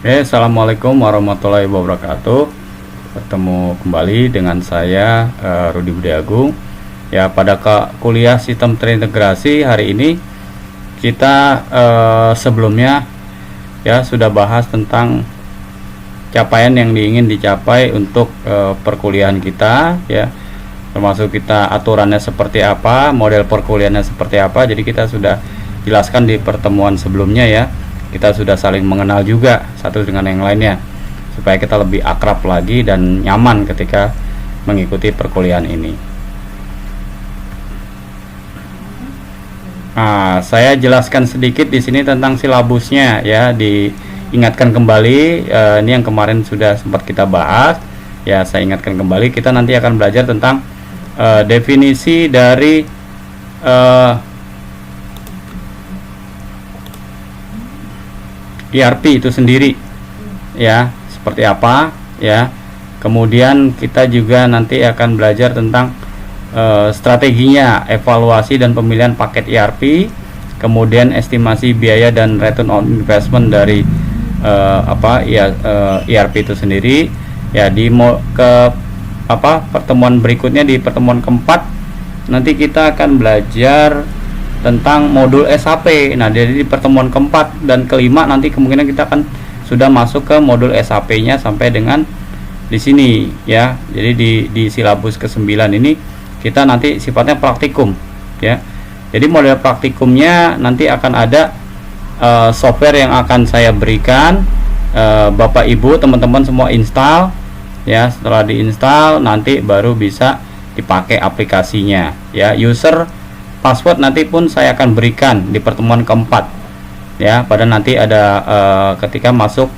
Assalamualaikum warahmatullahi wabarakatuh. Bertemu kembali dengan saya Rudi Budi Agung. Ya, pada kuliah sistem terintegrasi hari ini kita sebelumnya ya sudah bahas tentang capaian yang ingin dicapai untuk perkuliahan kita, ya, termasuk kita aturannya seperti apa, model perkuliahannya seperti apa. Jadi kita sudah jelaskan di pertemuan sebelumnya, ya. Kita sudah saling mengenal juga satu dengan yang lainnya supaya kita lebih akrab lagi dan nyaman ketika mengikuti perkuliahan ini. Nah, saya jelaskan sedikit di sini tentang silabusnya, ya. Diingatkan kembali, ini yang kemarin sudah sempat kita bahas, ya. Saya ingatkan kembali, kita nanti akan belajar tentang definisi dari ERP itu sendiri, ya, seperti apa, ya. Kemudian kita juga nanti akan belajar tentang strateginya, evaluasi dan pemilihan paket ERP, kemudian estimasi biaya dan return on investment dari ERP itu sendiri, ya. Pertemuan berikutnya, di pertemuan keempat nanti kita akan belajar tentang modul SAP. Nah, jadi di pertemuan keempat dan kelima nanti kemungkinan kita akan sudah masuk ke modul SAP-nya sampai dengan di sini, ya. Jadi di silabus ke-9 ini kita nanti sifatnya praktikum, ya. Jadi model praktikumnya nanti akan ada software yang akan saya berikan, Bapak Ibu teman-teman semua install, ya. Setelah diinstal nanti baru bisa dipakai aplikasinya, ya. User password nanti pun saya akan berikan di pertemuan keempat, ya. Pada nanti ada ketika masuk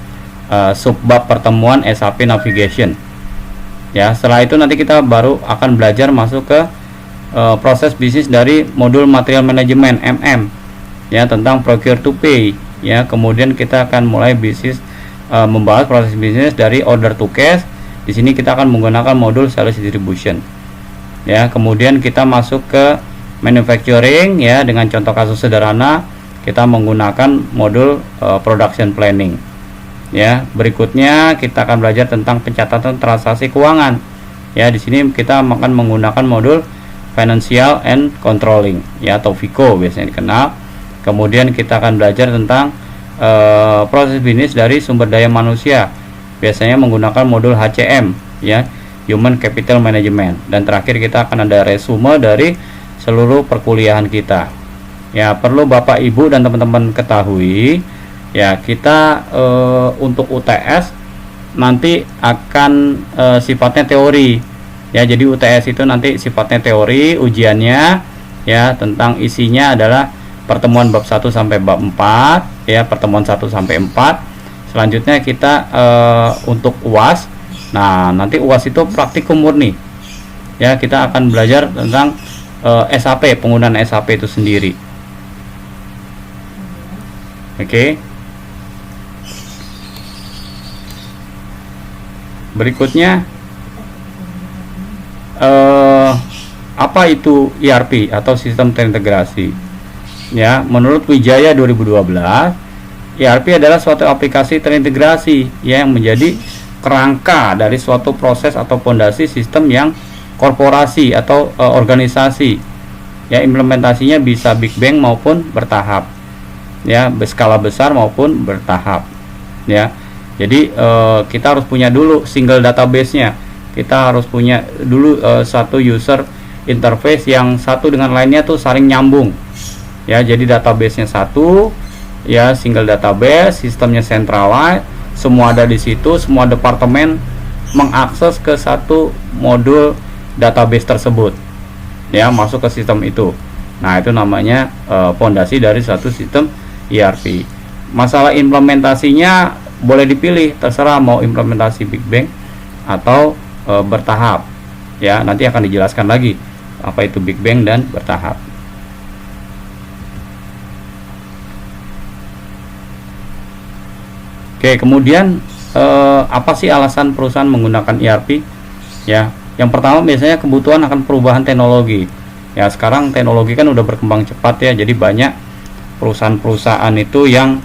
subbab pertemuan SAP Navigation, ya. Setelah itu nanti kita baru akan belajar masuk ke proses bisnis dari modul material management MM, ya, tentang procure to pay, ya. Kemudian kita akan mulai bisnis membahas proses bisnis dari order to cash. Di sini kita akan menggunakan modul sales distribution, ya. Kemudian kita masuk ke manufacturing, ya, dengan contoh kasus sederhana kita menggunakan modul production planning, ya. Berikutnya kita akan belajar tentang pencatatan transaksi keuangan, ya. Di sini kita akan menggunakan modul financial and controlling, ya, atau FICO biasanya dikenal. Kemudian kita akan belajar tentang proses bisnis dari sumber daya manusia, biasanya menggunakan modul HCM, ya, Human Capital Management. Dan terakhir kita akan ada resume dari seluruh perkuliahan kita, ya. Perlu Bapak Ibu dan teman-teman ketahui, ya, kita untuk UTS nanti akan sifatnya teori, ya. Jadi UTS itu nanti sifatnya teori, ujiannya, ya, tentang isinya adalah pertemuan bab 1 sampai bab 4, ya, pertemuan 1 sampai 4. Selanjutnya kita untuk UAS. Nah, nanti UAS itu praktikum murni, ya. Kita akan belajar tentang SAP, penggunaan SAP itu sendiri. Oke. Berikutnya apa itu ERP atau sistem terintegrasi? Ya, menurut Wijaya 2012, ERP adalah suatu aplikasi terintegrasi, ya, yang menjadi kerangka dari suatu proses atau fondasi sistem yang korporasi atau organisasi, ya. Implementasinya bisa big bang maupun bertahap, ya, berskala besar maupun bertahap, ya. Jadi kita harus punya dulu single database-nya, kita harus punya dulu satu user interface yang satu dengan lainnya tuh saling nyambung, ya. Jadi database-nya satu, ya, single database, sistemnya centralized, semua ada di situ, semua departemen mengakses ke satu modul database tersebut, ya, masuk ke sistem itu. Nah, itu namanya fondasi dari satu sistem ERP. Masalah implementasinya boleh dipilih, terserah mau implementasi big bang atau bertahap, ya. Nanti akan dijelaskan lagi apa itu big bang dan bertahap. Oke, kemudian apa sih alasan perusahaan menggunakan ERP, ya? Yang pertama biasanya kebutuhan akan perubahan teknologi, ya. Sekarang teknologi kan udah berkembang cepat, ya. Jadi banyak perusahaan-perusahaan itu yang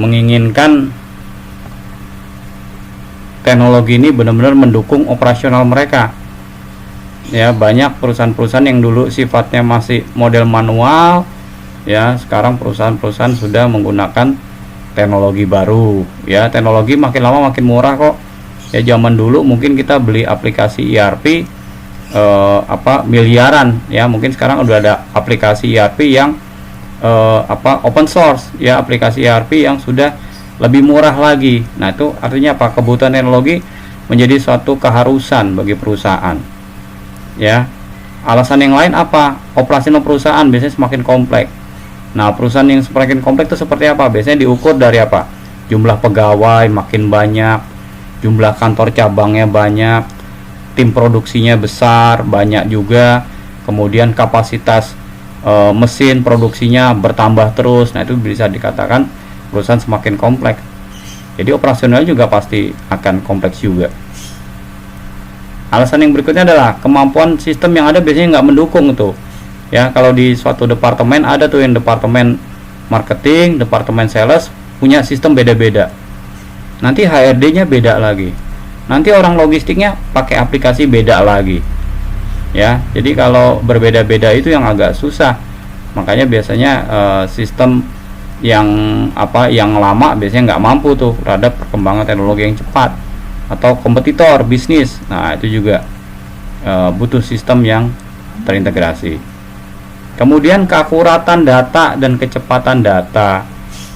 menginginkan teknologi ini benar-benar mendukung operasional mereka. Ya, banyak perusahaan-perusahaan yang dulu sifatnya masih model manual, ya sekarang perusahaan-perusahaan sudah menggunakan teknologi baru. Ya, teknologi makin lama makin murah kok. Ya, zaman dulu mungkin kita beli aplikasi ERP miliaran, ya mungkin sekarang udah ada aplikasi ERP yang open source, ya aplikasi ERP yang sudah lebih murah lagi. Nah, itu artinya apa? Kebutuhan teknologi menjadi suatu keharusan bagi perusahaan. Ya, alasan yang lain apa? Operasional perusahaan biasanya semakin kompleks. Nah, perusahaan yang semakin kompleks itu seperti apa? Biasanya diukur dari apa? Jumlah pegawai makin banyak, jumlah kantor cabangnya banyak, tim produksinya besar, banyak juga, kemudian kapasitas mesin produksinya bertambah terus. Nah, itu bisa dikatakan perusahaan semakin kompleks. Jadi operasional juga pasti akan kompleks juga. Alasan yang berikutnya adalah kemampuan sistem yang ada biasanya nggak mendukung tuh. Ya, kalau di suatu departemen ada tuh yang departemen marketing, departemen sales punya sistem beda-beda. Nanti HRD-nya beda lagi. Nanti orang logistiknya pakai aplikasi beda lagi. Ya, jadi kalau berbeda-beda itu yang agak susah. Makanya biasanya sistem yang lama biasanya nggak mampu tuh terhadap perkembangan teknologi yang cepat atau kompetitor bisnis. Nah, itu juga butuh sistem yang terintegrasi. Kemudian keakuratan data dan kecepatan data.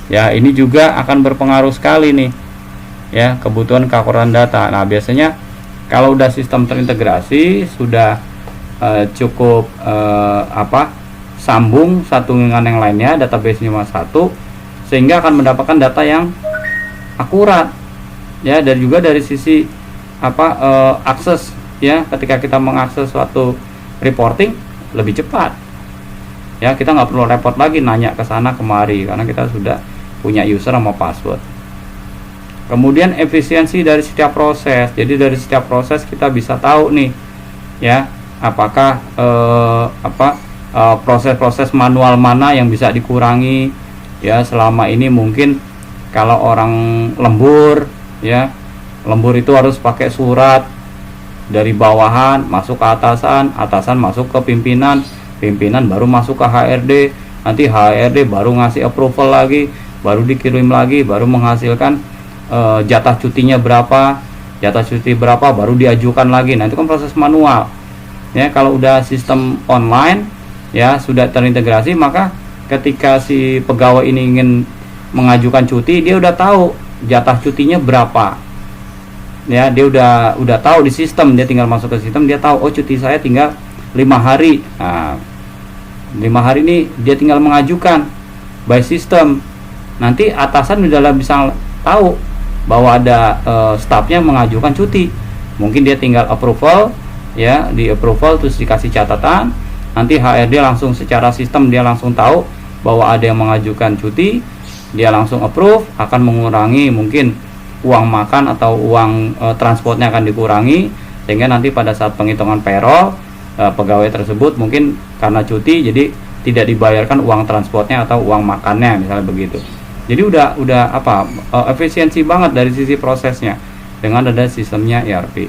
Ya, ini juga akan berpengaruh sekali nih. Ya, kebutuhan keakuratan data. Nah, biasanya kalau udah sistem terintegrasi sudah cukup sambung satu dengan yang lainnya, database cuma satu, sehingga akan mendapatkan data yang akurat. Ya, dan juga dari sisi akses, ya ketika kita mengakses suatu reporting lebih cepat. Ya, kita nggak perlu repot lagi nanya ke sana kemari karena kita sudah punya user sama password. Kemudian efisiensi dari setiap proses. Jadi dari setiap proses kita bisa tahu nih, ya apakah proses-proses manual mana yang bisa dikurangi. Ya, selama ini mungkin kalau orang lembur, ya lembur itu harus pakai surat dari bawahan masuk ke atasan, atasan masuk ke pimpinan, pimpinan baru masuk ke HRD, nanti HRD baru ngasih approval lagi, baru dikirim lagi, baru menghasilkan jatah cutinya berapa, jatah cuti berapa, baru diajukan lagi. Nah, itu kan proses manual. Ya, kalau udah sistem online, ya sudah terintegrasi, maka ketika si pegawai ini ingin mengajukan cuti, dia udah tahu jatah cutinya berapa. Ya, dia udah tahu di sistem, dia tinggal masuk ke sistem, dia tahu oh cuti saya tinggal 5 hari. Nah, 5 hari ini dia tinggal mengajukan by system. Nanti atasan udah bisa tahu bahwa ada stafnya mengajukan cuti. Mungkin dia tinggal approval, ya di approval terus dikasih catatan. Nanti HRD langsung secara sistem dia langsung tahu bahwa ada yang mengajukan cuti, dia langsung approve, akan mengurangi mungkin uang makan atau uang transportnya akan dikurangi, sehingga nanti pada saat penghitungan payroll pegawai tersebut mungkin karena cuti jadi tidak dibayarkan uang transportnya atau uang makannya, misalnya begitu. Jadi udah efisiensi banget dari sisi prosesnya dengan ada sistemnya ERP.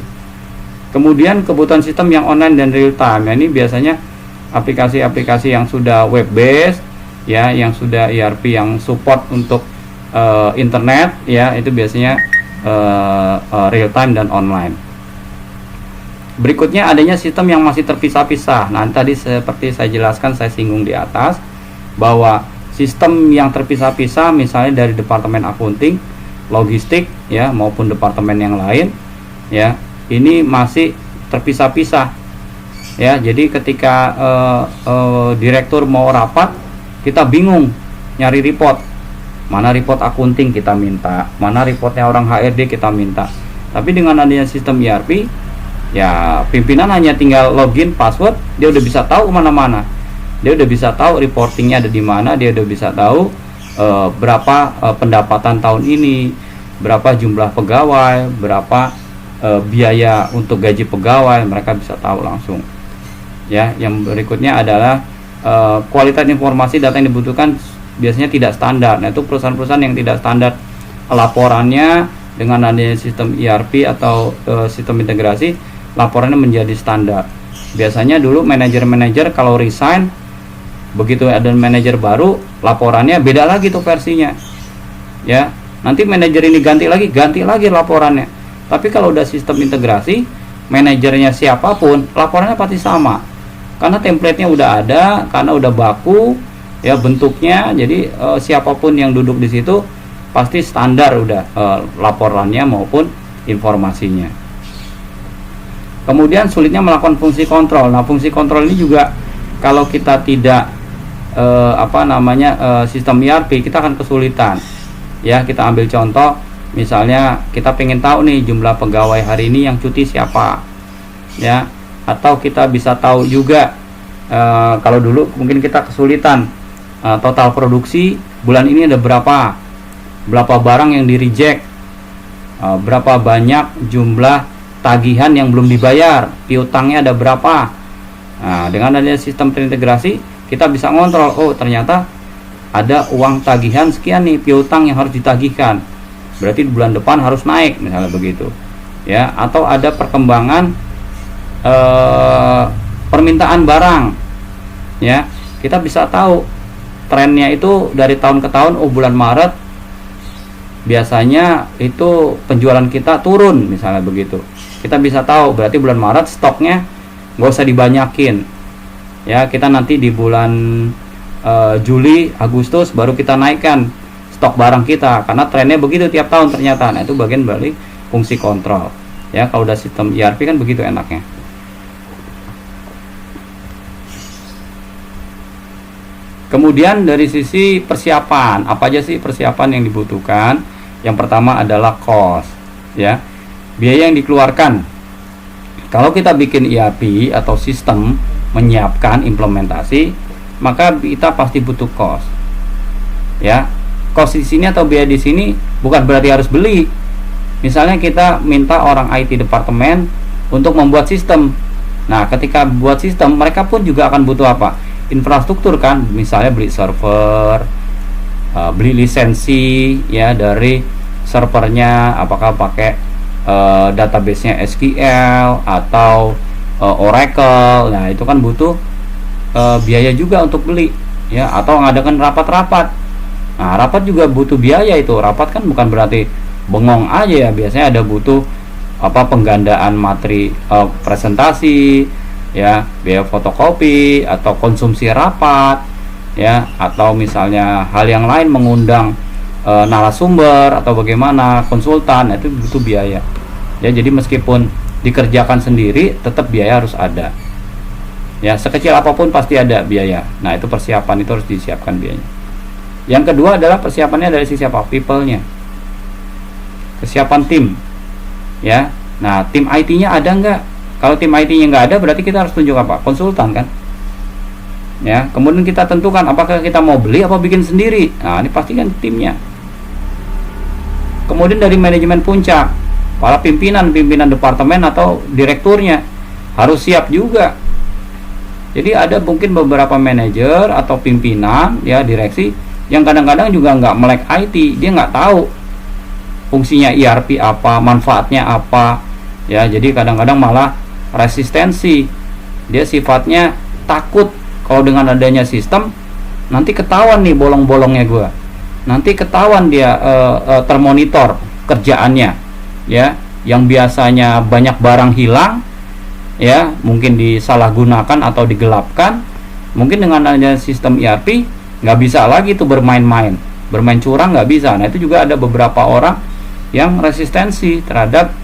Kemudian kebutuhan sistem yang online dan real time. Ini biasanya aplikasi-aplikasi yang sudah web based, ya, yang sudah ERP yang support untuk internet, ya, itu biasanya real time dan online. Berikutnya adanya sistem yang masih terpisah-pisah. Nah, tadi seperti saya jelaskan, saya singgung di atas bahwa sistem yang terpisah-pisah misalnya dari departemen accounting, logistik, ya, maupun departemen yang lain, ya, ini masih terpisah-pisah. Ya, jadi ketika direktur mau rapat, kita bingung nyari report. Mana report accounting kita minta, mana reportnya orang HRD kita minta. Tapi dengan adanya sistem ERP, ya pimpinan hanya tinggal login password, dia udah bisa tahu kemana-mana. Dia udah bisa tahu reportingnya ada di mana, dia udah bisa tahu berapa pendapatan tahun ini, berapa jumlah pegawai, berapa biaya untuk gaji pegawai, mereka bisa tahu langsung. Ya, yang berikutnya adalah kualitas informasi data yang dibutuhkan biasanya tidak standar. Nah, itu perusahaan-perusahaan yang tidak standar laporannya dengan adanya sistem ERP atau sistem integrasi, laporannya menjadi standar. Biasanya dulu manajer-manajer kalau resign, begitu ada manajer baru, laporannya beda lagi tuh versinya. Ya, nanti manajer ini ganti lagi laporannya. Tapi kalau udah sistem integrasi, manajernya siapapun, laporannya pasti sama. Karena template-nya udah ada, karena udah baku ya bentuknya. Jadi siapapun yang duduk di situ pasti standar udah laporannya maupun informasinya. Kemudian sulitnya melakukan fungsi kontrol. Nah, fungsi kontrol ini juga kalau kita tidak sistem ERP, kita akan kesulitan. Ya, kita ambil contoh, misalnya kita pengen tahu nih jumlah pegawai hari ini yang cuti siapa, ya, atau kita bisa tahu juga kalau dulu mungkin kita kesulitan total produksi bulan ini ada berapa barang yang di reject, berapa banyak jumlah tagihan yang belum dibayar, piutangnya ada berapa. Nah, dengan adanya sistem terintegrasi, kita bisa ngontrol, oh ternyata ada uang tagihan sekian nih, piutang yang harus ditagihkan, berarti di bulan depan harus naik, misalnya begitu ya. Atau ada perkembangan permintaan barang ya, kita bisa tahu trennya itu dari tahun ke tahun. Oh, bulan Maret biasanya itu penjualan kita turun, misalnya begitu. Kita bisa tahu berarti bulan Maret stoknya nggak usah dibanyakin ya, kita nanti di bulan Juli, Agustus baru kita naikkan stok barang kita, karena trennya begitu tiap tahun ternyata. Nah, itu bagian dari fungsi kontrol ya. Kalau udah sistem ERP kan begitu enaknya. Kemudian dari sisi persiapan, apa aja sih persiapan yang dibutuhkan? Yang pertama adalah cost ya, biaya yang dikeluarkan. Kalau kita bikin ERP atau sistem, menyiapkan implementasi, maka kita pasti butuh cost. Ya, cost di sini atau biaya di sini bukan berarti harus beli. Misalnya kita minta orang IT departemen untuk membuat sistem. Nah, ketika buat sistem, mereka pun juga akan butuh apa? Infrastruktur kan, misalnya beli server, beli lisensi ya dari servernya, apakah pakai database-nya SQL atau Oracle. Nah, itu kan butuh biaya juga untuk beli ya, atau mengadakan rapat-rapat. Nah, rapat juga butuh biaya. Itu rapat kan bukan berarti bengong aja ya, biasanya ada butuh penggandaan materi presentasi ya, biaya fotokopi atau konsumsi rapat ya, atau misalnya hal yang lain, mengundang narasumber atau bagaimana konsultan. Itu butuh biaya ya. Jadi meskipun dikerjakan sendiri, tetap biaya harus ada ya, sekecil apapun pasti ada biaya. Nah, itu persiapan, itu harus disiapkan biayanya. Yang kedua adalah persiapannya dari sisi apa? People-nya, kesiapan tim ya. Nah, tim IT-nya ada nggak? Kalau tim IT-nya nggak ada, berarti kita harus tunjuk apa? Konsultan kan ya. Kemudian kita tentukan apakah kita mau beli atau bikin sendiri. Nah, ini pastikan timnya. Kemudian dari manajemen puncak, para pimpinan departemen atau direkturnya harus siap juga. Jadi ada mungkin beberapa manajer atau pimpinan ya, direksi, yang kadang-kadang juga nggak melek IT, dia nggak tahu fungsinya ERP apa, manfaatnya apa ya. Jadi kadang-kadang malah resistensi, dia sifatnya takut kalau dengan adanya sistem nanti ketahuan nih bolong-bolongnya gua, nanti ketahuan dia termonitor kerjaannya ya, yang biasanya banyak barang hilang ya, mungkin disalahgunakan atau digelapkan. Mungkin dengan adanya sistem ERP nggak bisa lagi tuh bermain-main, bermain curang nggak bisa. Nah, itu juga ada beberapa orang yang resistensi terhadap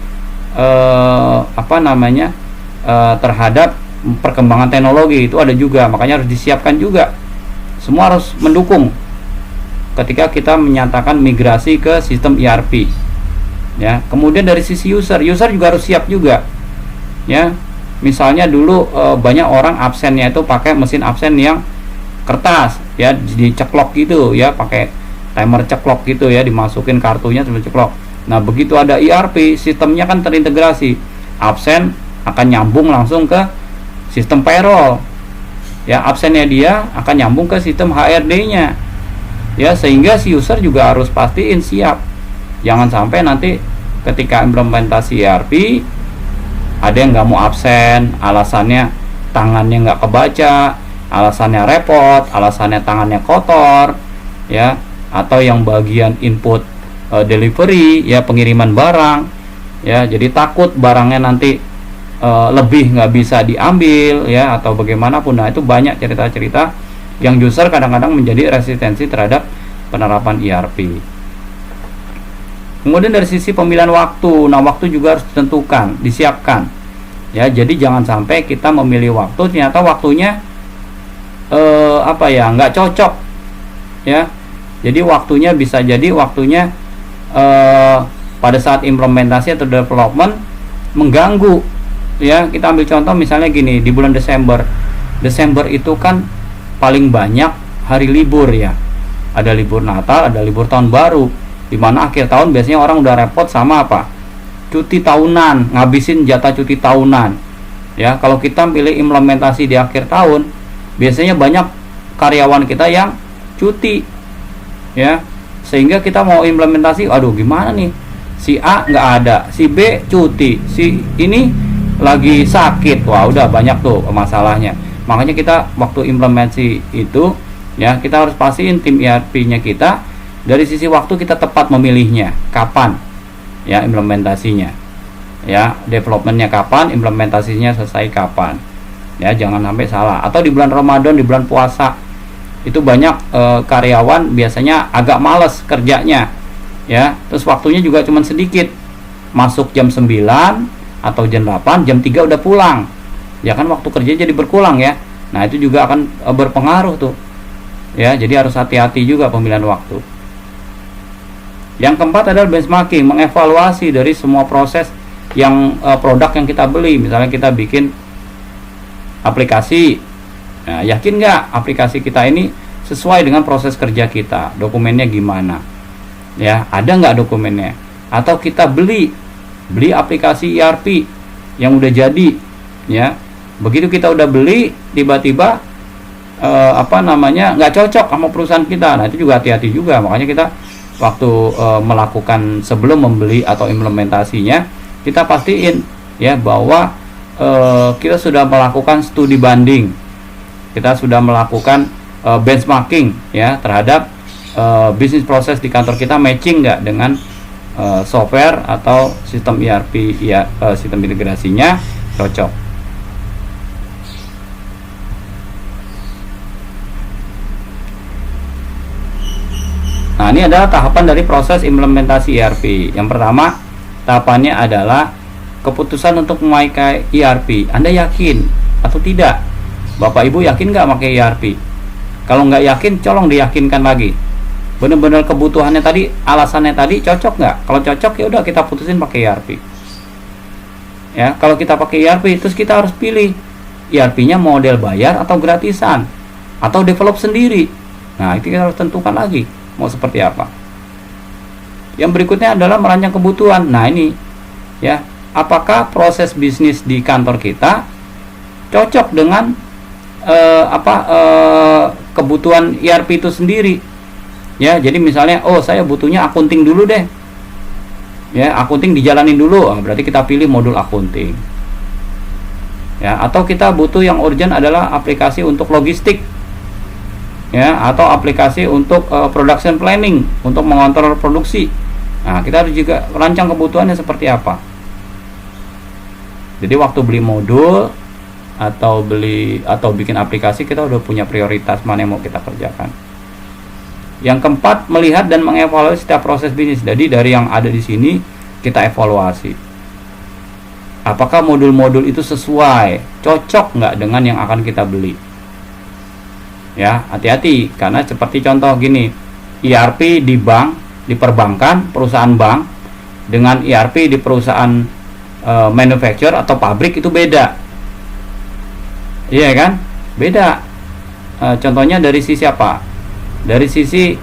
terhadap perkembangan teknologi. Itu ada juga, makanya harus disiapkan juga. Semua harus mendukung ketika kita menyatakan migrasi ke sistem ERP ya. Kemudian dari sisi user juga harus siap juga ya. Misalnya dulu banyak orang absennya itu pakai mesin absen yang kertas ya, diceklok gitu ya, pakai timer ceklok gitu ya, dimasukin kartunya sambil ceklok. Nah, begitu ada ERP, sistemnya kan terintegrasi, absen akan nyambung langsung ke sistem payroll ya, absennya dia akan nyambung ke sistem HRD-nya. Ya, sehingga si user juga harus pastiin siap. Jangan sampai nanti ketika implementasi ERP ada yang nggak mau absen, alasannya tangannya nggak kebaca, alasannya repot, alasannya tangannya kotor, ya, atau yang bagian input delivery, ya, pengiriman barang, ya, jadi takut barangnya nanti lebih nggak bisa diambil, ya, atau bagaimanapun. Nah, itu banyak cerita-cerita yang user kadang-kadang menjadi resistensi terhadap penerapan ERP. Kemudian dari sisi pemilihan waktu, nah waktu juga harus ditentukan, disiapkan. Ya, jadi jangan sampai kita memilih waktu ternyata waktunya nggak cocok. Ya, jadi waktunya bisa jadi waktunya pada saat implementasi atau development mengganggu. Ya, kita ambil contoh misalnya gini, di bulan Desember itu kan paling banyak hari libur, ya. Ada libur Natal, ada libur tahun baru, dimana akhir tahun biasanya orang udah repot sama apa? Cuti tahunan, ngabisin jatah cuti tahunan. Ya, kalau kita pilih implementasi di akhir tahun, biasanya banyak karyawan kita yang cuti. Ya, sehingga kita mau implementasi, aduh gimana nih? Si A nggak ada, si B cuti, si ini lagi sakit. Wah, udah banyak tuh masalahnya. Makanya kita waktu implementasi itu, ya, kita harus pastiin tim ERP-nya kita dari sisi waktu kita tepat memilihnya, kapan, ya, implementasinya, ya, developmentnya kapan, implementasinya selesai kapan, ya, jangan sampai salah. Atau di bulan Ramadan, di bulan puasa, itu banyak karyawan biasanya agak males kerjanya, ya, terus waktunya juga cuma sedikit, masuk jam 9 atau jam 8, jam 3 udah pulang, ya kan, waktu kerja jadi berkurang, ya. Nah, itu juga akan berpengaruh tuh, ya, jadi harus hati-hati juga pemilihan waktu. Yang keempat adalah benchmarking, mengevaluasi dari semua proses yang produk yang kita beli. Misalnya kita bikin aplikasi, nah, yakin nggak aplikasi kita ini sesuai dengan proses kerja kita, dokumennya gimana, ya, ada nggak dokumennya? Atau kita beli aplikasi ERP yang udah jadi, ya, begitu kita udah beli tiba-tiba nggak cocok sama perusahaan kita. Nah, itu juga hati-hati juga. Makanya kita waktu melakukan sebelum membeli atau implementasinya, kita pastiin, ya, bahwa kita sudah melakukan studi banding, kita sudah melakukan benchmarking, ya, terhadap bisnis proses di kantor kita matching nggak dengan software atau sistem ERP, ya, sistem integrasinya cocok. Nah, ini adalah tahapan dari proses implementasi ERP. Yang pertama, tahapannya adalah keputusan untuk memakai ERP. Anda yakin atau tidak? Bapak Ibu yakin nggak pakai ERP? Kalau nggak yakin, colong diyakinkan lagi. Benar-benar kebutuhannya tadi, alasannya tadi cocok nggak? Kalau cocok, ya udah kita putusin pakai ERP. Ya, kalau kita pakai ERP, terus kita harus pilih ERP-nya model bayar atau gratisan, atau develop sendiri. Nah, itu kita harus tentukan lagi mau seperti apa. Yang berikutnya adalah merancang kebutuhan. Nah, ini, ya, apakah proses bisnis di kantor kita cocok dengan kebutuhan ERP itu sendiri, ya. Jadi misalnya, oh, saya butuhnya akunting dulu deh, ya, akunting dijalanin dulu, berarti kita pilih modul akunting, ya. Atau kita butuh yang urgent adalah aplikasi untuk logistik, ya, atau aplikasi untuk production planning, untuk mengontrol produksi. Nah, kita harus juga merancang kebutuhannya seperti apa. Jadi waktu beli modul atau bikin aplikasi, kita udah punya prioritas mana yang mau kita kerjakan. Yang keempat, melihat dan mengevaluasi setiap proses bisnis. Jadi dari yang ada di sini kita evaluasi. Apakah modul-modul itu sesuai, cocok nggak dengan yang akan kita beli? Ya, hati-hati, karena seperti contoh gini, ERP di bank, di perbankan, perusahaan bank, dengan ERP di perusahaan manufacturer atau pabrik itu beda, iya kan? Beda. Contohnya dari sisi apa? Dari sisi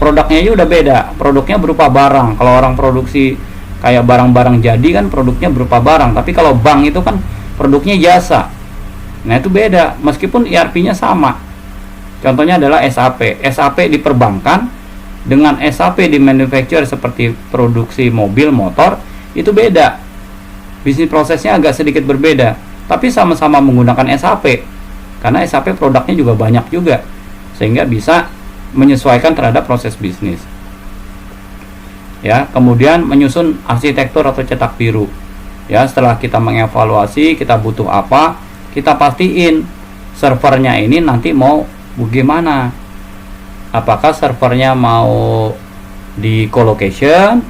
produknya aja udah beda. Produknya berupa barang. Kalau orang produksi kayak barang-barang jadi kan produknya berupa barang, tapi kalau bank itu kan produknya jasa. Nah, itu beda, meskipun ERP-nya sama, Contohnya adalah SAP. SAP di perbankan dengan SAP di manufacturer seperti produksi mobil, motor, itu beda. Bisnis prosesnya agak sedikit berbeda, tapi sama-sama menggunakan SAP. Karena SAP produknya juga banyak juga, sehingga bisa menyesuaikan terhadap proses bisnis. Ya, kemudian menyusun arsitektur atau cetak biru. Ya, setelah kita mengevaluasi kita butuh apa, kita pastiin servernya ini nanti mau bagaimana. Apakah servernya mau di colocation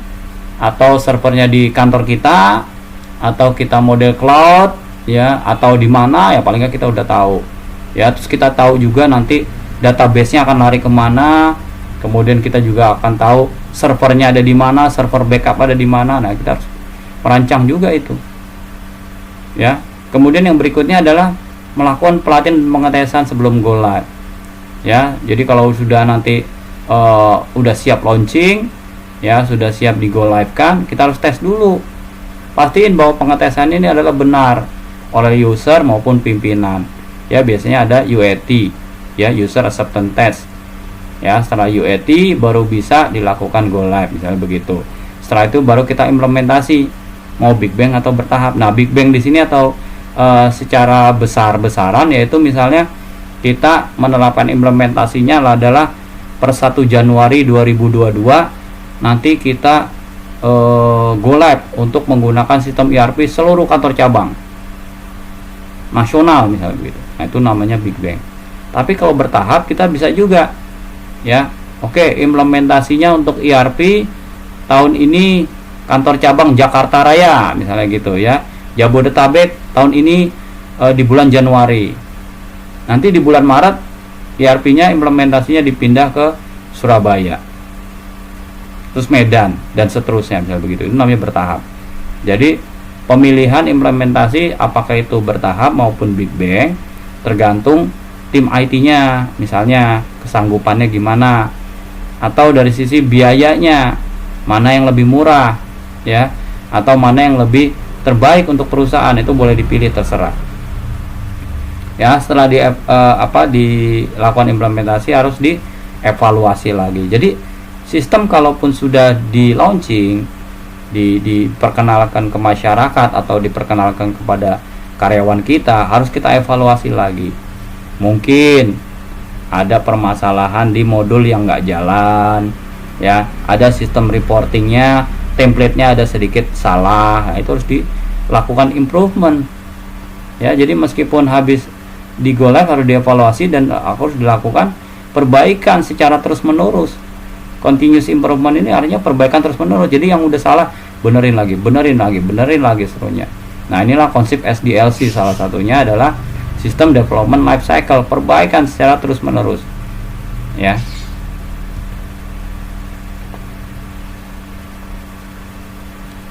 atau servernya di kantor kita atau kita model cloud ya, atau di mana ya, paling nggak kita udah tahu. Ya, terus kita tahu juga nanti database-nya akan lari kemana. Kemudian kita juga akan tahu servernya ada di mana, server backup ada di mana. Nah, kita harus merancang juga itu. Ya. Kemudian yang berikutnya adalah melakukan pelatihan pengetesan sebelum go live. Ya, jadi kalau sudah nanti udah siap launching, ya, sudah siap di go live kan, kita harus tes dulu. Pastiin bahwa pengetesan ini adalah benar oleh user maupun pimpinan. Ya, biasanya ada UAT, ya, user acceptance test. Ya, setelah UAT baru bisa dilakukan go live, misalnya begitu. Setelah itu baru kita implementasi, mau big bang atau bertahap. Nah, big bang di sini atau secara besar-besaran, yaitu misalnya kita menerapkan implementasinya adalah per 1 Januari 2022 nanti kita go live untuk menggunakan sistem ERP seluruh kantor cabang nasional, misalnya begitu. Nah, itu namanya big bang. Tapi kalau bertahap kita bisa juga, ya. Oke, implementasinya untuk ERP tahun ini kantor cabang Jakarta Raya, misalnya gitu ya. Jabodetabek tahun ini di bulan Januari. Nanti di bulan Maret ERP-nya implementasinya dipindah ke Surabaya, terus Medan, dan seterusnya, misalnya begitu. Itu namanya bertahap. Jadi pemilihan implementasi apakah itu bertahap maupun big bang tergantung tim IT-nya, misalnya kesanggupannya gimana, atau dari sisi biayanya mana yang lebih murah, ya, atau mana yang lebih terbaik untuk perusahaan, itu boleh dipilih, terserah. Ya, setelah dilakukan implementasi harus dievaluasi lagi. Jadi sistem kalaupun sudah di launching, diperkenalkan ke masyarakat atau diperkenalkan kepada karyawan kita, harus kita evaluasi lagi. Mungkin ada permasalahan di modul yang nggak jalan, ya, ada sistem reportingnya, template-nya ada sedikit salah. Nah, itu harus dilakukan improvement, ya. Jadi meskipun habis di go live harus dievaluasi dan harus dilakukan perbaikan secara terus menerus. Continuous improvement ini artinya perbaikan terus menerus. Jadi yang udah salah benerin lagi seterusnya. Nah, inilah konsep SDLC. Salah satunya adalah System Development Life Cycle, perbaikan secara terus menerus, ya.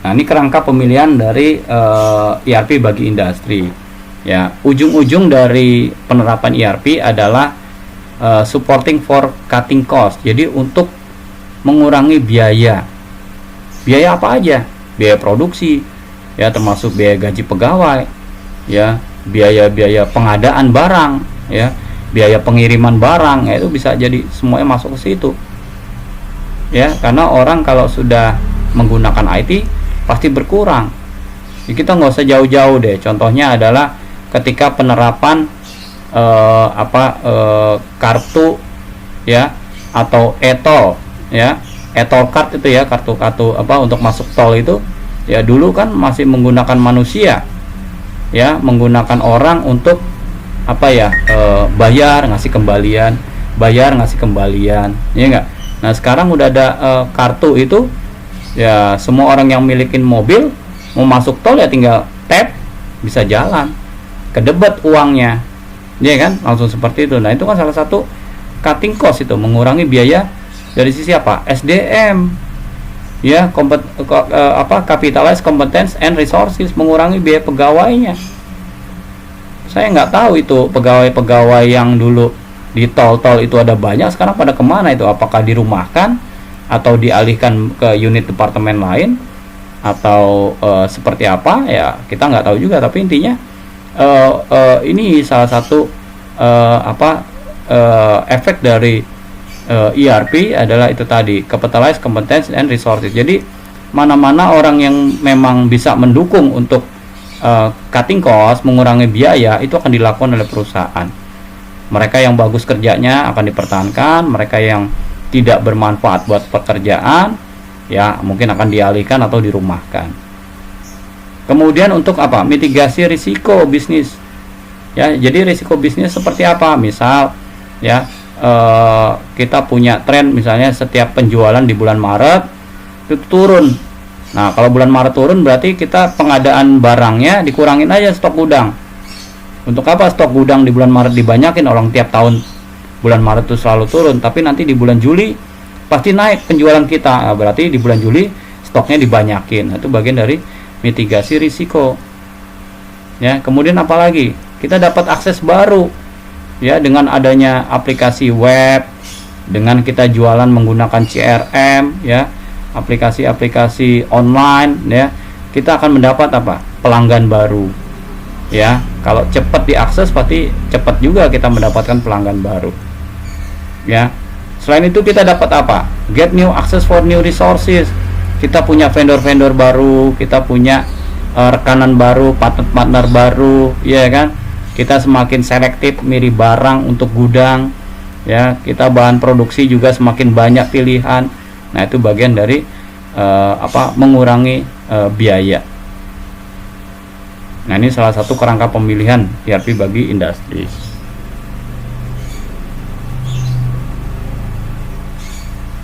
Nah, ini kerangka pemilihan dari ERP bagi industri. Ya, ujung-ujung dari penerapan ERP adalah supporting for cutting cost. Jadi untuk mengurangi biaya. Biaya apa aja? Biaya produksi, ya, termasuk biaya gaji pegawai, ya, biaya-biaya pengadaan barang, ya, biaya pengiriman barang, ya, itu bisa jadi semuanya masuk ke situ. Ya, karena orang kalau sudah menggunakan IT pasti berkurang. Jadi kita nggak usah jauh-jauh deh. Contohnya adalah ketika penerapan kartu, ya, atau e-tol, ya, e-tol card itu, ya, kartu untuk masuk tol itu, ya, dulu kan masih menggunakan manusia, ya, menggunakan orang untuk bayar ngasih kembalian, ya enggak. Nah, sekarang udah ada kartu itu, ya, semua orang yang milikin mobil mau masuk tol ya tinggal tap, bisa jalan, kedebet uangnya, ya kan, langsung seperti itu. Nah, itu kan salah satu cutting cost, itu mengurangi biaya dari sisi apa? SDM, ya, capitalize competence and resources, mengurangi biaya pegawainya. Saya nggak tahu itu pegawai-pegawai yang dulu di tol-tol itu ada banyak, sekarang pada kemana itu? Apakah dirumahkan atau dialihkan ke unit departemen lain atau seperti apa? Ya, kita nggak tahu juga. Tapi intinya ini salah satu efek dari ERP adalah itu tadi, capitalize competence and resources. Jadi mana-mana orang yang memang bisa mendukung untuk cutting cost, mengurangi biaya, itu akan dilakukan oleh perusahaan. Mereka yang bagus kerjanya akan dipertahankan, mereka yang tidak bermanfaat buat pekerjaan ya mungkin akan dialihkan atau dirumahkan. Kemudian untuk apa? Mitigasi risiko bisnis. Ya, jadi risiko bisnis seperti apa? Misal ya kita punya tren misalnya setiap penjualan di bulan Maret itu turun. Nah, kalau bulan Maret turun berarti kita pengadaan barangnya dikurangin aja stok gudang. Untuk apa stok gudang di bulan Maret dibanyakin? Orang tiap tahun bulan Maret itu selalu turun, tapi nanti di bulan Juli pasti naik penjualan kita. Nah, berarti di bulan Juli stoknya dibanyakin. Nah, itu bagian dari mitigasi risiko. Ya, kemudian apalagi? Kita dapat akses baru. Ya, dengan adanya aplikasi web, dengan kita jualan menggunakan CRM, ya, aplikasi-aplikasi online, ya, kita akan mendapat apa? Pelanggan baru. Ya, kalau cepat diakses pasti cepat juga kita mendapatkan pelanggan baru. Ya, selain itu kita dapat apa? Get new access for new resources. Kita punya vendor-vendor baru, kita punya rekanan baru, partner-partner baru, ya kan? Kita semakin selektif milih barang untuk gudang, ya. Kita bahan produksi juga semakin banyak pilihan. Nah, itu bagian dari mengurangi biaya. Nah, ini salah satu kerangka pemilihan ERP bagi industri.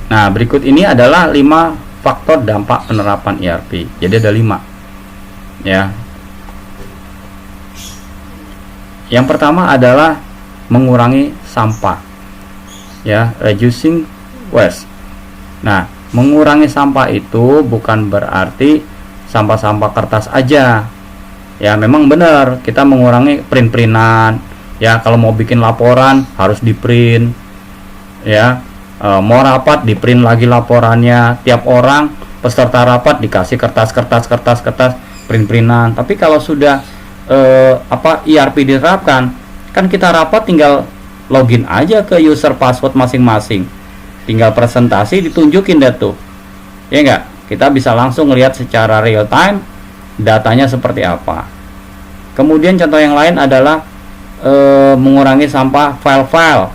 Nah, berikut ini adalah 5 faktor dampak penerapan ERP. Jadi ada 5. Ya. Yang pertama adalah mengurangi sampah. Ya, reducing waste. Nah, mengurangi sampah itu bukan berarti sampah-sampah kertas aja. Ya, memang benar kita mengurangi print-printan. Ya, kalau mau bikin laporan harus di-print. Ya, mau rapat di-print lagi laporannya. Tiap orang peserta rapat dikasih kertas print-printan. Tapi kalau sudah ERP diterapkan, kan kita rapat tinggal login aja ke user password masing-masing, tinggal presentasi ditunjukin deh tuh, ya enggak, kita bisa langsung lihat secara real time datanya seperti apa. Kemudian contoh yang lain adalah mengurangi sampah file-file.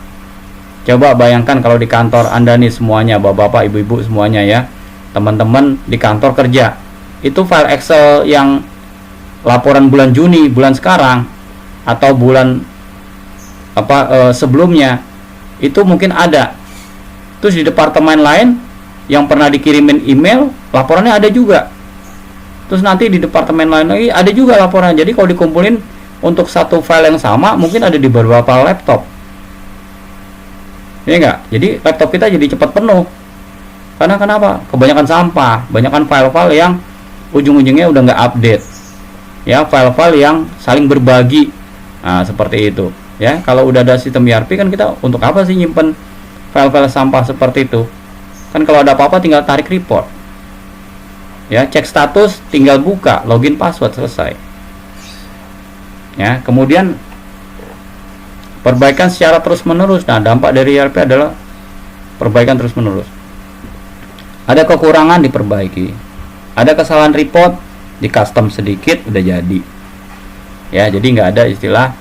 Coba bayangkan kalau di kantor Anda nih semuanya, bapak-bapak, ibu-ibu semuanya ya, teman-teman di kantor kerja, itu file Excel yang laporan bulan Juni, bulan sekarang, atau bulan sebelumnya, itu mungkin ada. Terus di departemen lain yang pernah dikirimin email, laporannya ada juga. Terus nanti di departemen lain lagi ada juga laporan. Jadi kalau dikumpulin untuk satu file yang sama, mungkin ada di beberapa laptop. Ya enggak? Jadi laptop kita jadi cepat penuh. Karena kenapa? Kebanyakan sampah, kebanyakan file-file yang ujung-ujungnya udah nggak update. Ya, file-file yang saling berbagi. Nah, seperti itu. Ya, kalau udah ada sistem ERP kan kita untuk apa sih nyimpen file-file sampah seperti itu? Kan kalau ada apa-apa tinggal tarik report. Ya, cek status, tinggal buka, login password, selesai. Ya, kemudian perbaikan secara terus-menerus. Nah, dampak dari ERP adalah perbaikan terus-menerus. Ada kekurangan diperbaiki. Ada kesalahan report, di custom sedikit udah jadi. Ya, jadi nggak ada istilah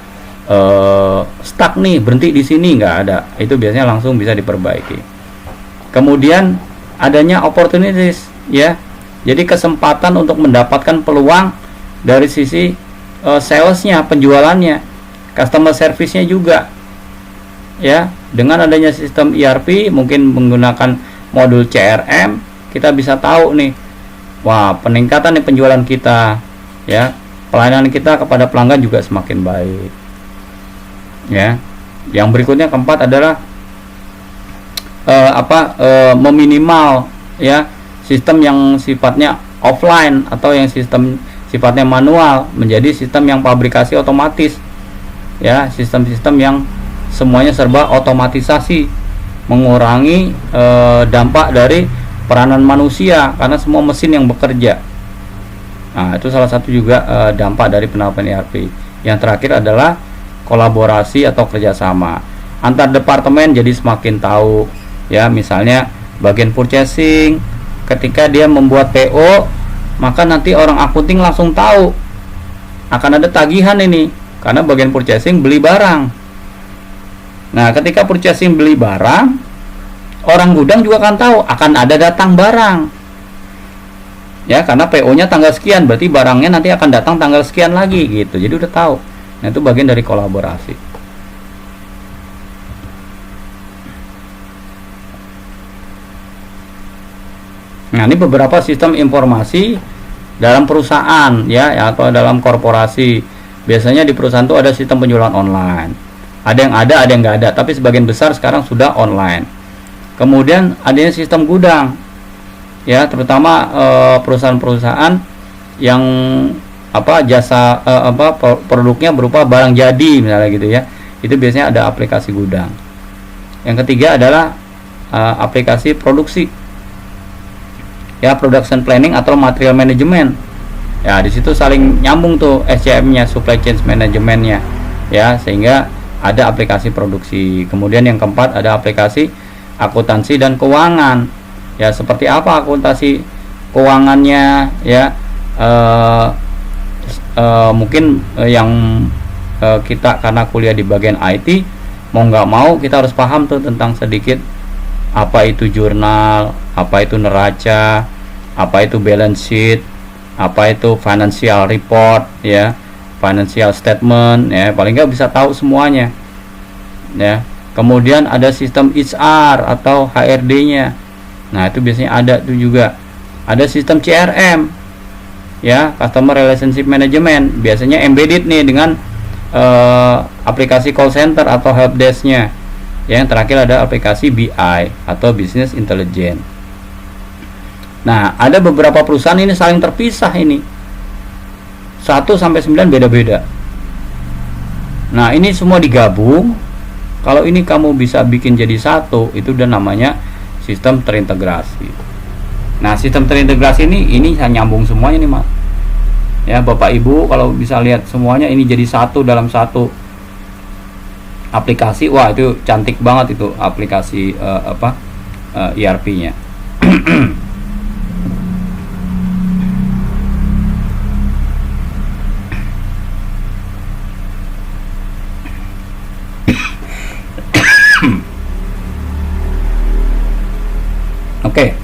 stuck nih, berhenti di sini, nggak ada. Itu biasanya langsung bisa diperbaiki. Kemudian adanya opportunities, ya. Jadi kesempatan untuk mendapatkan peluang dari sisi salesnya, penjualannya, customer service-nya juga. Ya, dengan adanya sistem ERP, mungkin menggunakan modul CRM, kita bisa tahu nih, wah, peningkatan nih penjualan kita, ya, pelayanan kita kepada pelanggan juga semakin baik. Ya, yang berikutnya keempat adalah meminimal, ya, sistem yang sifatnya offline atau yang sistem sifatnya manual menjadi sistem yang pabrikasi otomatis. Ya, sistem-sistem yang semuanya serba otomatisasi, mengurangi dampak dari peranan manusia karena semua mesin yang bekerja. Nah, itu salah satu juga dampak dari penerapan ERP. Yang terakhir adalah kolaborasi atau kerjasama. antar departemen jadi semakin tahu. Ya, misalnya bagian purchasing ketika dia membuat PO, maka nanti orang akunting langsung tahu akan ada tagihan ini karena bagian purchasing beli barang. Nah, ketika purchasing beli barang, orang gudang juga akan tahu akan ada datang barang. Ya, karena PO-nya tanggal sekian, berarti barangnya nanti akan datang tanggal sekian lagi gitu. Jadi udah tahu. Nah, itu bagian dari kolaborasi. Nah, ini beberapa sistem informasi dalam perusahaan ya atau dalam korporasi. Biasanya di perusahaan itu ada sistem penjualan online. Ada yang nggak ada, tapi sebagian besar sekarang sudah online. Kemudian adanya sistem gudang. Ya, terutama perusahaan-perusahaan yang jasa produknya berupa barang jadi misalnya gitu ya. Itu biasanya ada aplikasi gudang. Yang ketiga adalah aplikasi produksi. Ya, production planning atau material management. Ya, di situ saling nyambung tuh SCM-nya, supply chain management-nya. Ya, sehingga ada aplikasi produksi. Kemudian yang keempat ada aplikasi akuntansi dan keuangan. Ya, seperti apa akuntansi keuangannya ya? Mungkin yang kita karena kuliah di bagian IT, mau nggak mau kita harus paham tuh tentang sedikit apa itu jurnal, apa itu neraca, apa itu balance sheet, apa itu financial report ya, financial statement ya, paling nggak bisa tahu semuanya ya. Kemudian ada sistem HR atau HRD-nya. Nah, itu biasanya ada tuh juga. Ada sistem CRM ya, customer relationship management, biasanya embedded nih dengan aplikasi call center atau helpdesk-nya. Yang terakhir ada aplikasi BI atau business intelligence. Nah, ada beberapa perusahaan ini saling terpisah ini. 1 sampai 9 beda-beda. Nah, ini semua digabung. Kalau ini kamu bisa bikin jadi satu, itu udah namanya sistem terintegrasi. Nah, sistem terintegrasi ini nyambung semuanya nih, Mas. Ya, Bapak Ibu kalau bisa lihat semuanya ini jadi satu dalam satu aplikasi. Wah, itu cantik banget itu aplikasi ERP-nya. Oke.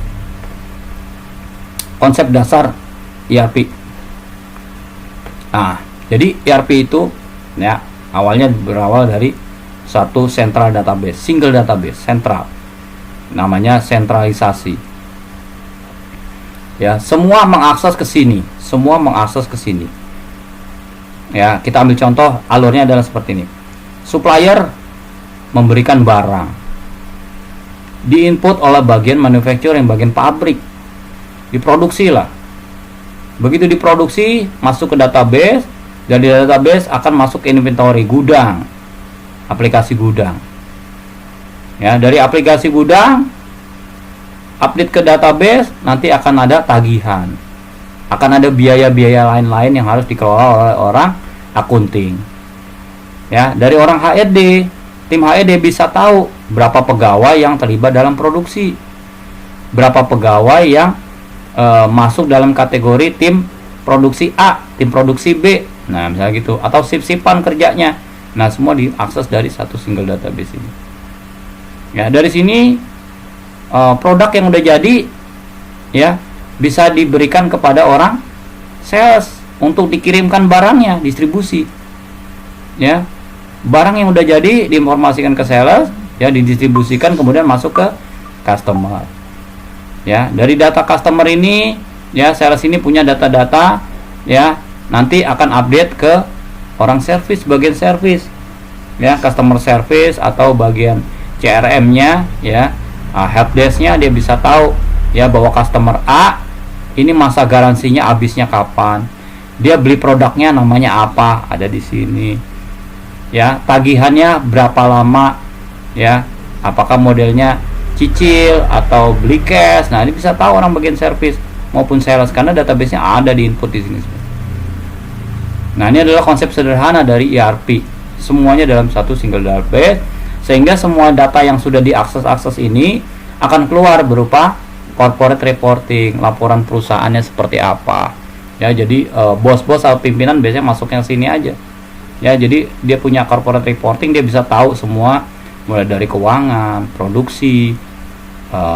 Konsep dasar ERP. Nah, jadi ERP itu ya awalnya berawal dari satu central database, single database, sentral. Namanya sentralisasi. Ya, semua mengakses ke sini, Ya, kita ambil contoh, alurnya adalah seperti ini. Supplier memberikan barang. Diinput oleh bagian manufacturing, bagian pabrik. Diproduksi lah. Begitu diproduksi, masuk ke database, dan di database akan masuk ke inventory gudang. Aplikasi gudang. Ya, dari aplikasi gudang update ke database, nanti akan ada tagihan. Akan ada biaya-biaya lain-lain yang harus dikelola oleh orang akunting. Ya, dari orang HRD, tim HRD bisa tahu berapa pegawai yang terlibat dalam produksi. Berapa pegawai yang masuk dalam kategori tim produksi A, tim produksi B. Nah, misalnya gitu, atau sip-sipan kerjanya. Nah, semua diakses dari satu single database ini. Ya, dari sini produk yang udah jadi ya bisa diberikan kepada orang sales untuk dikirimkan barangnya, distribusi. Ya. Barang yang udah jadi diinformasikan ke sales, ya didistribusikan kemudian masuk ke customer. Ya, dari data customer ini ya sales ini punya data-data ya, nanti akan update ke orang service, bagian service. Ya, customer service atau bagian CRM-nya ya, helpdesk-nya dia bisa tahu ya bahwa customer A ini masa garansinya habisnya kapan. Dia beli produknya namanya apa, ada di sini. Ya, tagihannya berapa lama ya, apakah modelnya cicil atau beli cash. Nah, ini bisa tahu orang bagian service maupun sales karena database-nya ada di input di sini. Nah, ini adalah konsep sederhana dari ERP. Semuanya dalam satu single database. sehingga semua data yang sudah diakses ini akan keluar berupa corporate reporting, laporan perusahaannya seperti apa. Ya, jadi bos-bos atau pimpinan biasanya masuknya sini aja. Ya, jadi dia punya corporate reporting, dia bisa tahu semua mulai dari keuangan, produksi,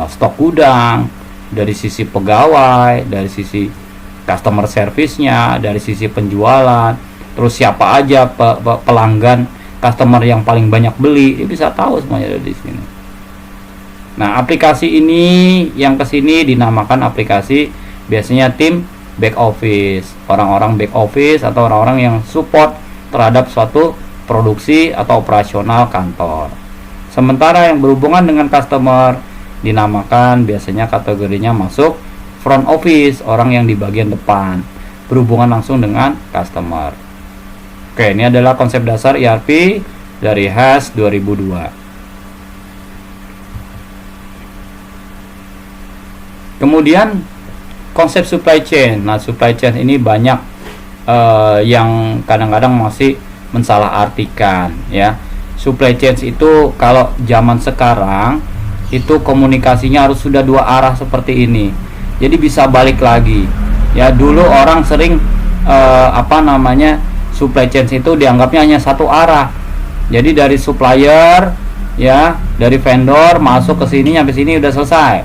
stok gudang, dari sisi pegawai, dari sisi customer service-nya, dari sisi penjualan, terus siapa aja pelanggan customer yang paling banyak beli, dia bisa tahu semuanya dari sini. Nah, aplikasi ini yang kesini dinamakan aplikasi biasanya tim back office, orang-orang back office atau orang-orang yang support terhadap suatu produksi atau operasional kantor. Sementara yang berhubungan dengan customer dinamakan biasanya kategorinya masuk front office, orang yang di bagian depan berhubungan langsung dengan customer. Oke, ini adalah konsep dasar ERP dari HAS 2002. Kemudian konsep supply chain. Nah, supply chain ini banyak yang kadang-kadang masih mensalahartikan, ya. Supply chain itu kalau zaman sekarang itu komunikasinya harus sudah dua arah seperti ini. Jadi bisa balik lagi. Ya, dulu orang sering supply chain itu dianggapnya hanya satu arah. Jadi dari supplier, ya, dari vendor masuk ke sini sampai sini udah selesai.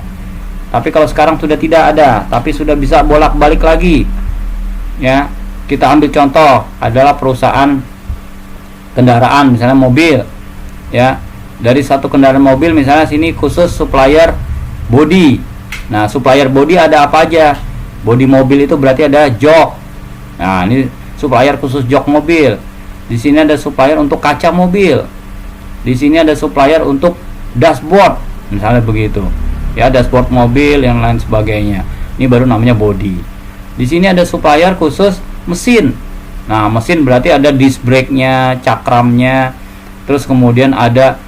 Tapi kalau sekarang sudah tidak ada, tapi sudah bisa bolak-balik lagi. Ya, kita ambil contoh adalah perusahaan kendaraan, misalnya mobil. Ya, dari satu kendaraan mobil misalnya sini khusus supplier body. Nah, supplier body ada apa aja? Body mobil itu berarti ada jok. Nah, ini supplier khusus jok mobil. Di sini ada supplier untuk kaca mobil. Di sini ada supplier untuk dashboard, misalnya begitu. Ya, dashboard mobil yang lain sebagainya. Ini baru namanya body. Di sini ada supplier khusus mesin. Nah, mesin berarti ada disc brake-nya, cakramnya, terus kemudian ada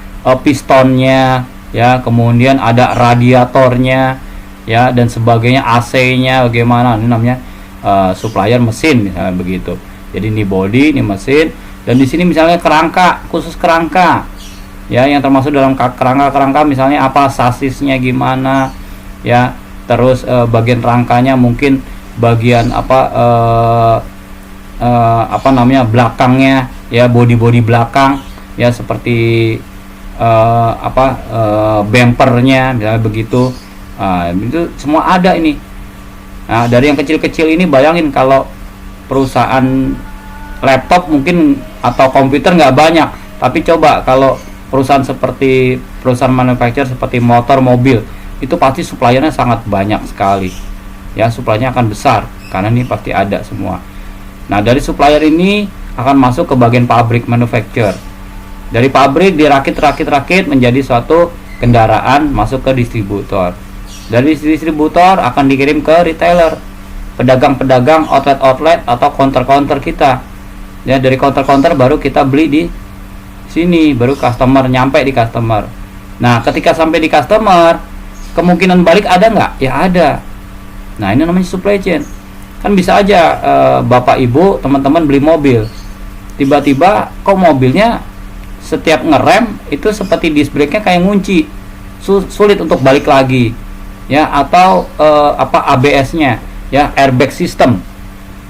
pistonnya, ya, kemudian ada radiatornya, ya, dan sebagainya, AC-nya bagaimana. Ini namanya supplier mesin, misalnya begitu. Jadi ini body, ini mesin, dan di sini misalnya kerangka, khusus kerangka, ya, yang termasuk dalam kerangka misalnya apa, sasisnya gimana, ya, terus bagian rangkanya mungkin bagian belakangnya, ya, body belakang, ya, seperti bumpernya, misalnya begitu. Itu semua ada ini. Nah, dari yang kecil-kecil ini bayangin kalau perusahaan laptop mungkin atau komputer nggak banyak, tapi coba kalau perusahaan seperti perusahaan manufacturer seperti motor, mobil, itu pasti suppliernya sangat banyak sekali. Ya, supply-nya akan besar karena ini pasti ada semua. Nah, dari supplier ini akan masuk ke bagian pabrik manufacture. Dari pabrik dirakit menjadi suatu kendaraan masuk ke distributor. Dari distributor akan dikirim ke retailer, pedagang-pedagang, outlet atau counter kita. Ya, dari counter baru kita beli di sini, baru customer nyampe di customer. Nah, ketika sampai di customer, kemungkinan balik ada nggak? Ya ada. Nah, ini namanya supply chain. Kan bisa aja bapak ibu teman-teman beli mobil, tiba-tiba kok mobilnya setiap ngerem itu seperti disc brake-nya kayak ngunci, sulit untuk balik lagi, ya, atau ABS-nya, ya, airbag system,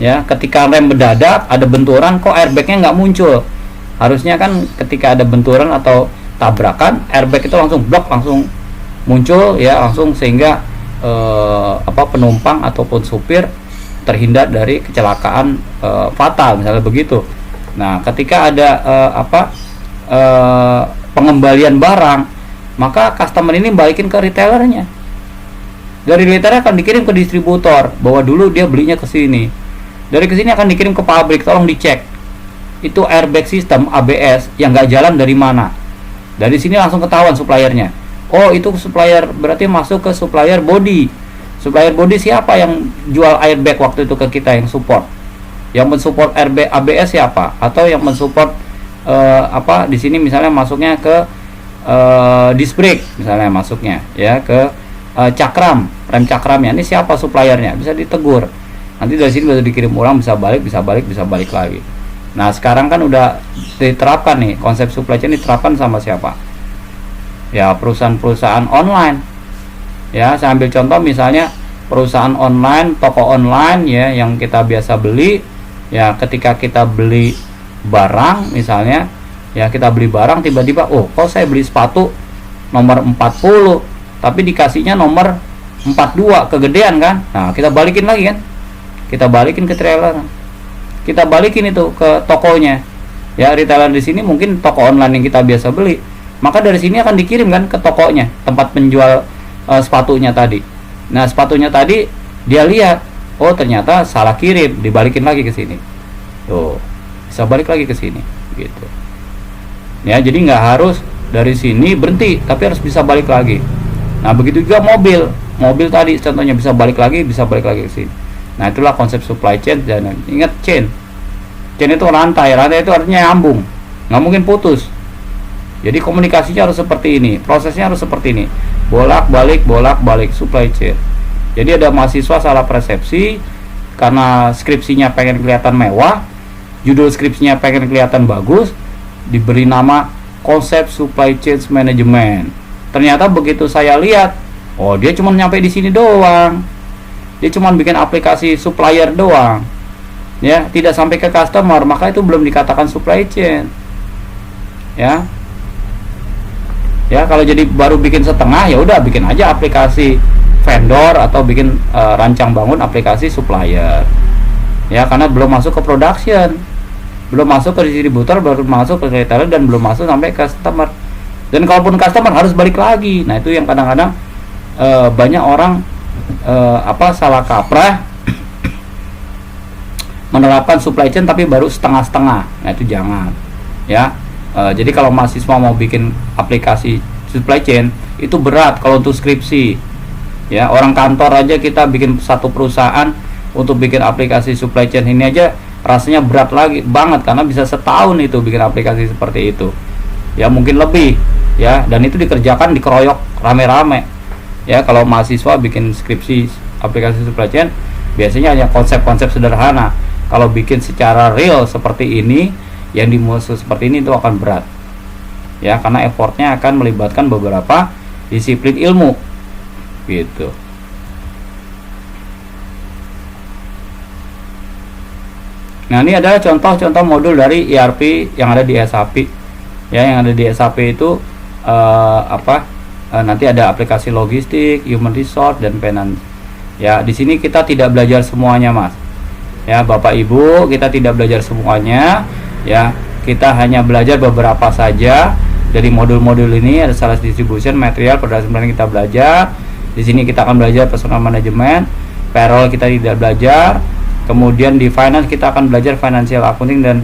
ya, ketika rem mendadak ada benturan kok airbag-nya nggak muncul. Harusnya kan ketika ada benturan atau tabrakan, airbag itu langsung blok, langsung muncul, ya, langsung, sehingga penumpang ataupun supir terhindar dari kecelakaan fatal, misalnya begitu. Nah, ketika ada pengembalian barang, maka customer ini balikin ke retailernya. Dari retailer akan dikirim ke distributor, bahwa dulu dia belinya ke sini. Dari kesini akan dikirim ke pabrik, tolong dicek itu airbag system ABS yang nggak jalan dari mana. Dari sini langsung ketahuan suppliernya. Oh, itu supplier, berarti masuk ke supplier body. Supplier body siapa yang jual airbag waktu itu ke kita, yang support? Yang mensupport airbag ABS siapa? Atau yang mensupport di sini misalnya masuknya ke disc brake, misalnya masuknya, ya, ke cakram, rem cakramnya. Ini siapa suppliernya? Bisa ditegur. Nanti dari sini bisa dikirim ulang, bisa balik lagi. Nah, sekarang kan udah diterapkan nih, konsep supply chain diterapkan sama siapa? Ya, perusahaan-perusahaan online. Ya, saya ambil contoh misalnya perusahaan online, toko online ya yang kita biasa beli. Ya, ketika kita beli barang misalnya, ya kita beli barang tiba-tiba, oh kok saya beli sepatu nomor 40 tapi dikasihnya nomor 42, kegedean kan. Nah, kita balikin lagi kan, kita balikin ke trailer, kita balikin itu ke tokonya. Ya, retailer di sini mungkin toko online yang kita biasa beli, maka dari sini akan dikirim kan ke tokonya, tempat penjual sepatunya tadi. Nah, sepatunya tadi dia lihat, oh ternyata salah kirim, dibalikin lagi ke sini. Tuh, bisa balik lagi ke sini gitu. Ya, jadi nggak harus dari sini berhenti, tapi harus bisa balik lagi. Nah, begitu juga mobil tadi contohnya bisa balik lagi ke sini. Nah, itulah konsep supply chain. Dan ingat, chain itu rantai itu artinya nyambung, nggak mungkin putus. Jadi komunikasinya harus seperti ini, prosesnya harus seperti ini, bolak balik supply chain. Jadi ada mahasiswa salah persepsi karena skripsinya pengen kelihatan mewah, judul skripsinya pengen kelihatan bagus, diberi nama konsep supply chain management. Ternyata begitu saya lihat, oh dia cuma nyampe di sini doang, dia cuma bikin aplikasi supplier doang, ya tidak sampai ke customer, maka itu belum dikatakan supply chain. Ya kalau jadi baru bikin setengah, ya udah bikin aja aplikasi vendor atau bikin rancang bangun aplikasi supplier. Ya, karena belum masuk ke production, belum masuk ke distributor, baru masuk ke retailer, dan belum masuk sampai customer. Dan kalaupun customer harus balik lagi. Nah, itu yang kadang-kadang banyak orang salah kaprah menerapkan supply chain tapi baru setengah-setengah. Nah, itu jangan. Ya. Jadi kalau mahasiswa mau bikin aplikasi supply chain itu berat kalau untuk skripsi. Ya, orang kantor aja kita bikin satu perusahaan untuk bikin aplikasi supply chain ini aja rasanya berat lagi banget, karena bisa setahun itu bikin aplikasi seperti itu. Ya, mungkin lebih. Ya, dan itu dikerjakan dikeroyok rame-rame. Ya, kalau mahasiswa bikin skripsi aplikasi supply chain biasanya hanya konsep-konsep sederhana. Kalau bikin secara real seperti ini, yang dimaksud seperti ini itu akan berat. Ya, karena effortnya akan melibatkan beberapa disiplin ilmu gitu. Nah, ini adalah contoh-contoh modul dari ERP yang ada di SAP. Ya, yang ada di SAP itu nanti ada aplikasi logistik, human resource, dan finance. Ya, di sini kita tidak belajar semuanya, Mas. Ya, Bapak Ibu, kita tidak belajar semuanya. Ya, kita hanya belajar beberapa saja dari modul-modul ini. Ada sales distribution, material, production planning kita belajar. Di sini kita akan belajar personal management, payroll kita tidak belajar. Kemudian di finance kita akan belajar financial accounting dan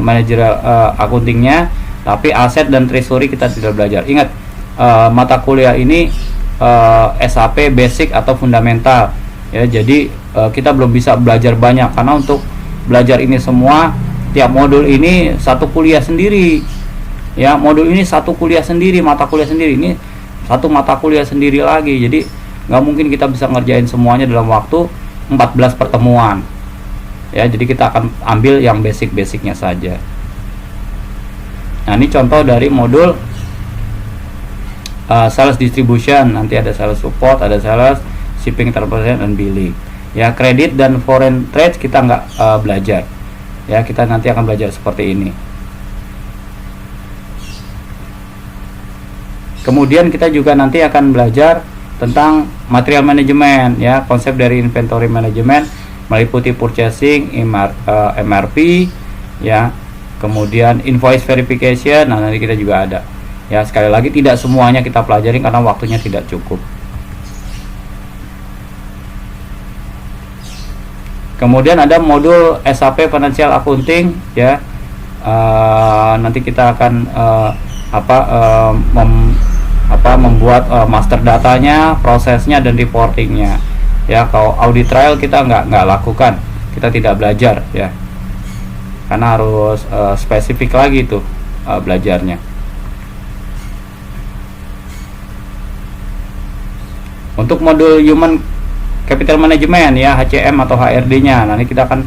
managerial accountingnya. Tapi aset dan treasury kita tidak belajar. Ingat, mata kuliah ini SAP basic atau fundamental. Ya, jadi kita belum bisa belajar banyak karena untuk belajar ini semua, tiap modul ini satu kuliah sendiri. Ya, modul ini satu kuliah sendiri, mata kuliah sendiri, ini satu mata kuliah sendiri lagi. Jadi nggak mungkin kita bisa ngerjain semuanya dalam waktu 14 pertemuan. Ya, jadi kita akan ambil yang basic-basicnya saja. Nah, ini contoh dari modul sales distribution. Nanti ada sales support, ada sales shipping, transportation, dan billing. Ya, kredit dan foreign trade kita nggak belajar. Ya, kita nanti akan belajar seperti ini. Kemudian kita juga nanti akan belajar tentang material management. Ya, konsep dari inventory management meliputi purchasing, MRP, ya, kemudian invoice verification. Nah, nanti kita juga ada. Ya, sekali lagi tidak semuanya kita pelajari karena waktunya tidak cukup. Kemudian ada modul SAP Financial Accounting, ya. Nanti kita akan membuat master datanya, prosesnya, dan reportingnya. Ya, kalau audit trial kita nggak lakukan, kita tidak belajar, ya, karena harus spesifik lagi itu belajarnya. Untuk modul Human Capital Management, ya, HCM atau HRD-nya, nanti kita akan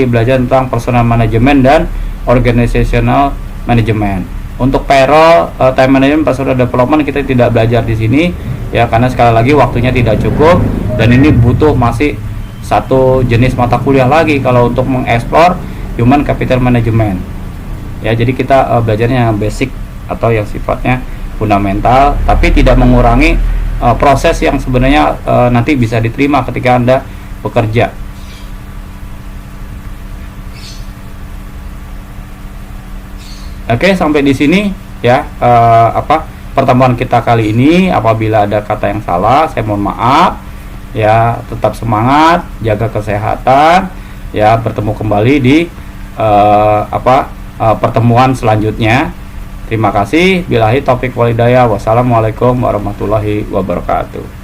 belajar tentang personal management dan organizational management. Untuk payroll, time management, personal development kita tidak belajar di sini ya, karena sekali lagi waktunya tidak cukup dan ini butuh masih satu jenis mata kuliah lagi kalau untuk mengeksplor human capital management ya. Jadi kita belajarnya yang basic atau yang sifatnya fundamental, tapi tidak mengurangi proses yang sebenarnya nanti bisa diterima ketika Anda bekerja. Oke, sampai di sini ya pertemuan kita kali ini. Apabila ada kata yang salah, saya mohon maaf ya. Tetap semangat, jaga kesehatan ya. Bertemu kembali di pertemuan selanjutnya. Terima kasih. Billahi taufik walhidayah. Wassalamualaikum warahmatullahi wabarakatuh.